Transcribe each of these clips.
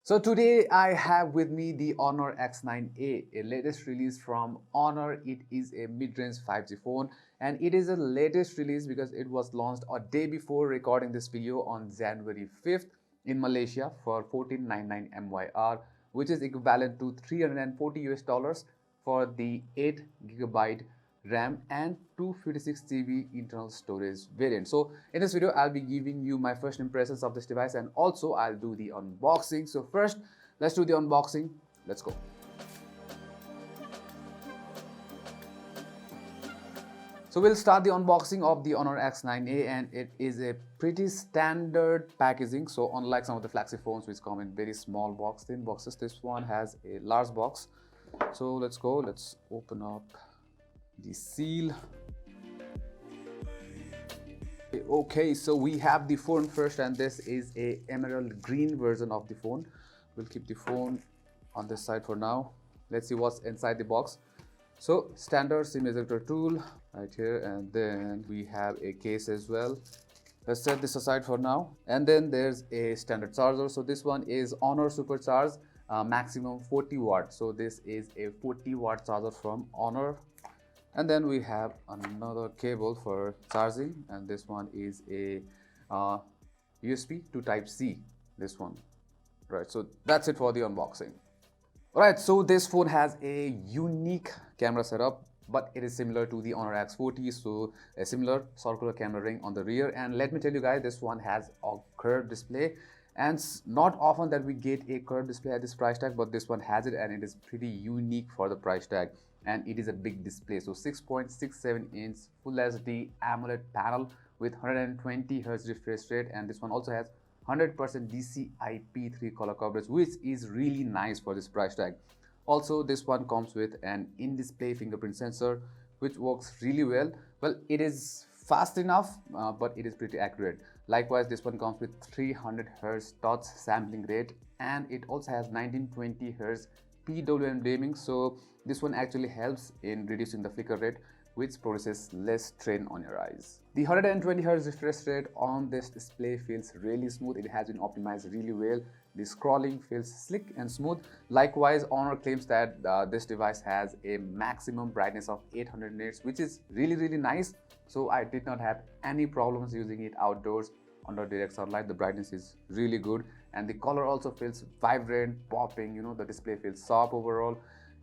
So today I have with me the Honor X9a, a latest release from Honor. It is a mid-range 5G phone and it is a latest release because it was launched a day before recording this video on January 5th in Malaysia for 1499 MYR, which is equivalent to 340 US dollars for the 8GB RAM and 256GB internal storage variant. So in this video I'll be giving you my first impressions of this device and also I'll do the unboxing. So first let's do the unboxing. Let's go. So we'll start the unboxing of the Honor X9a and it is a pretty standard packaging. So unlike some of the flagship phones which come in very small box, thin boxes, this one has a large box. So let's go, let's open up the seal. Okay, so we have the phone first and this is a emerald green version of the phone. We'll keep the phone on this side for now. Let's see what's inside the box. So standard SIM ejector tool right here, and then we have a case as well. Let's set this aside for now. And then there's a standard charger. So this one is Honor Supercharge, maximum 40 watts. So this is a 40-watt charger from Honor. And then we have another cable for charging, and this one is a USB to Type-C, this one. Right, so that's it for the unboxing. Alright, so this phone has a unique camera setup, but it is similar to the Honor X40, so a similar circular camera ring on the rear. And let me tell you guys, this one has a curved display, and it's not often that we get a curved display at this price tag, but this one has it and it is pretty unique for the price tag. And it is a big display, so 6.67 inch full HD AMOLED panel with 120 Hz refresh rate, and this one also has 100% DCI-P3 color coverage, which is really nice for this price tag. Also, this one comes with an in-display fingerprint sensor which works really well. Well, it is fast enough, but it is pretty accurate. Likewise, this one comes with 300 Hz touch sampling rate, and it also has 1920 Hz PWM dimming, so this one actually helps in reducing the flicker rate, which produces less strain on your eyes. The 120 Hz refresh rate on this display feels really smooth. It has been optimized really well. The scrolling feels slick and smooth. Likewise, Honor claims that this device has a maximum brightness of 800 nits, which is really nice. So I did not have any problems using it outdoors under direct sunlight. The brightness is really good and the color also feels vibrant, popping. You know, the display feels sharp overall.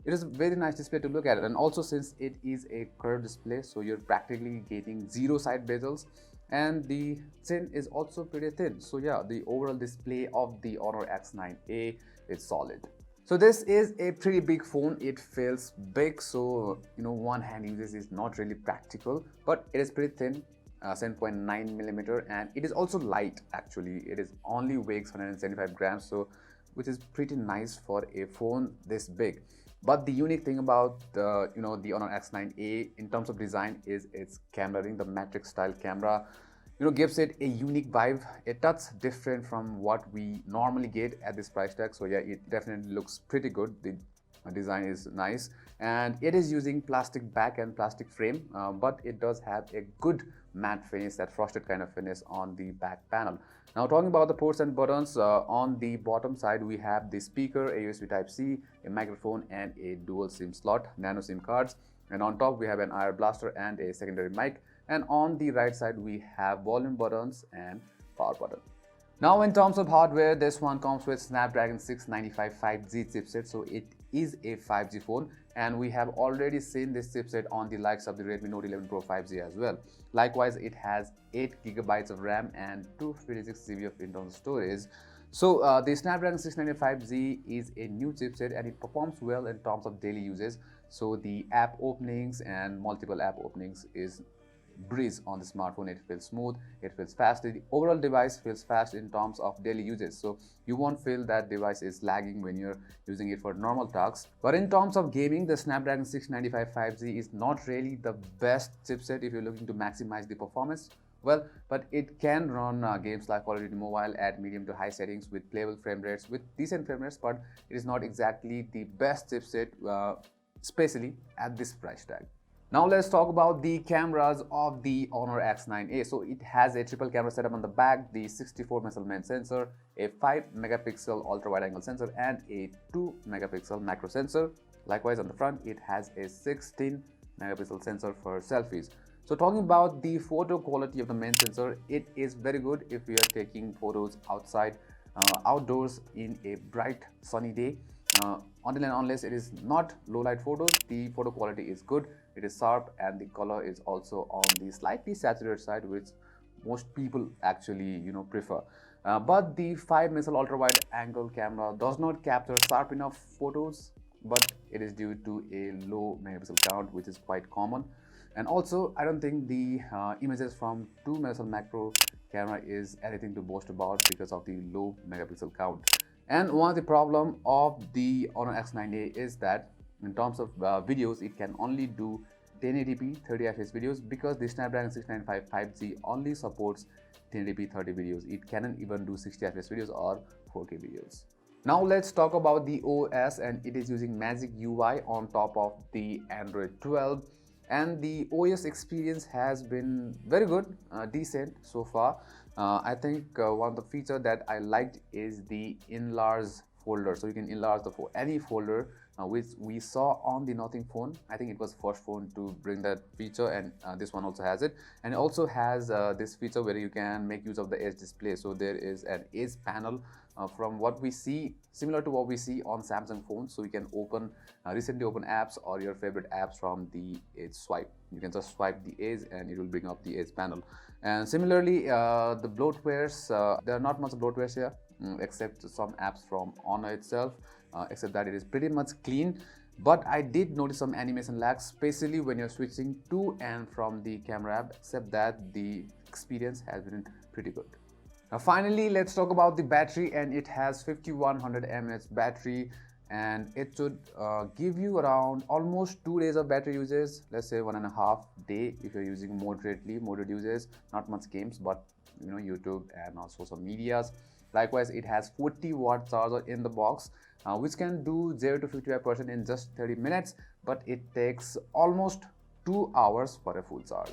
It is a very nice display to look at, and also since it is a curved display, so you're practically getting zero side bezels, and the chin is also pretty thin. So yeah, the overall display of the Honor X9a is solid. So this is a pretty big phone. It feels big, so you know, one hand uses is not really practical, but it is pretty thin. 7.9 millimeter, and it is also light. Actually, it is only weighs 175 grams, so which is pretty nice for a phone this big. But the unique thing about the the Honor X9a in terms of design is its camera ring. The matrix style camera gives it a unique vibe, a touch different from what we normally get at this price tag. So yeah, it definitely looks pretty good. The design is nice, and it is using plastic back and plastic frame, but it does have a good matte finish, that frosted kind of finish on the back panel. Now talking about the ports and buttons, on the bottom side we have the speaker, a USB Type-C, a microphone, and a dual SIM slot, nano SIM cards. And on top we have an IR blaster and a secondary mic. And on the right side we have volume buttons and power button. Now in terms of hardware, this one comes with Snapdragon 695 5G chipset, so it is a 5G phone, and we have already seen this chipset on the likes of the Redmi Note 11 Pro 5G as well. Likewise, it has 8GB of RAM and 256GB of internal storage. So the Snapdragon 695 5G is a new chipset and it performs well in terms of daily uses. So the app openings and multiple app openings is breeze on the smartphone. It feels smooth, it feels fast. The overall device feels fast in terms of daily uses, so you won't feel that device is lagging when you're using it for normal tasks. But in terms of gaming, the Snapdragon 695 5G is not really the best chipset if you're looking to maximize the performance. Well, but it can run games like Call of Duty Mobile at medium to high settings with playable frame rates, with decent frame rates, but it is not exactly the best chipset, especially at this price tag. Now let's talk about the cameras of the Honor X9a. So it has a triple camera setup on the back, the 64 megapixel main sensor, a 5 megapixel ultra wide angle sensor and a 2 megapixel macro sensor. Likewise on the front it has a 16 megapixel sensor for selfies. So talking about the photo quality of the main sensor, it is very good if we are taking photos outside, outdoors in a bright sunny day. Until and unless it is not low light photos, the photo quality is good. It is sharp and the color is also on the slightly saturated side, which most people actually prefer. But the 5 megapixel ultra wide angle camera does not capture sharp enough photos, but it is due to a low megapixel count, which is quite common. And also I don't think the images from 2 megapixel macro camera is anything to boast about because of the low megapixel count. And one of the problem of the Honor X9a is that in terms of videos, it can only do 1080p 30 fps videos because the Snapdragon 695 5G only supports 1080p 30 videos. It cannot even do 60 fps videos or 4K videos. Now let's talk about the OS, and it is using Magic UI on top of the Android 12. And the OS experience has been very good, decent so far. I think one of the feature that I liked is the enlarge folder. So you can enlarge any folder, which we saw on the Nothing phone. I think it was first phone to bring that feature, and this one also has it. And it also has this feature where you can make use of the edge display. So there is an edge panel from what we see, similar to what we see on Samsung phones. So you can open recently open apps or your favorite apps from the edge swipe. You can just swipe the edge and it will bring up the edge panel. And similarly, the bloatwares, there are not much bloatwares here, except some apps from Honor itself, except that it is pretty much clean. But I did notice some animation lag, especially when you're switching to and from the camera app, except that the experience has been pretty good. Now finally, let's talk about the battery, and it has 5100 mAh battery, and it should give you around almost 2 days of battery usage. Let's say 1.5 days if you're using moderate usage, not much games, but YouTube and also some medias. Likewise, it has 40-watt charger in the box, which can do 0 to 55% in just 30 minutes, but it takes almost 2 hours for a full charge.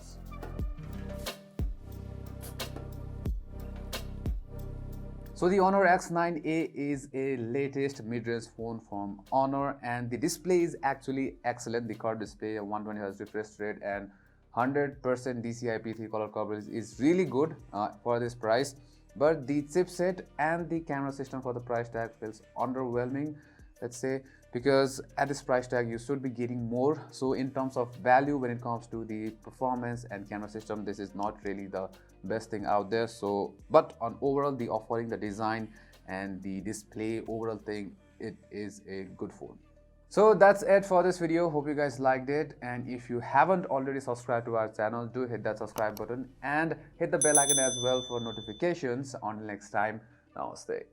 So the Honor X9a is a latest mid-range phone from Honor, and the display is actually excellent. The curved display, 120 Hz refresh rate and 100% DCI-P3 color coverage is really good for this price. But the chipset and the camera system for the price tag feels underwhelming, let's say, because at this price tag you should be getting more. So in terms of value, when it comes to the performance and camera system, this is not really the best thing out there. So but on overall, the offering, the design and the display, overall thing, it is a good phone. So that's it for this video. Hope you guys liked it, and if you haven't already subscribed to our channel, do hit that subscribe button and hit the bell icon as well for notifications. Until next time, namaste.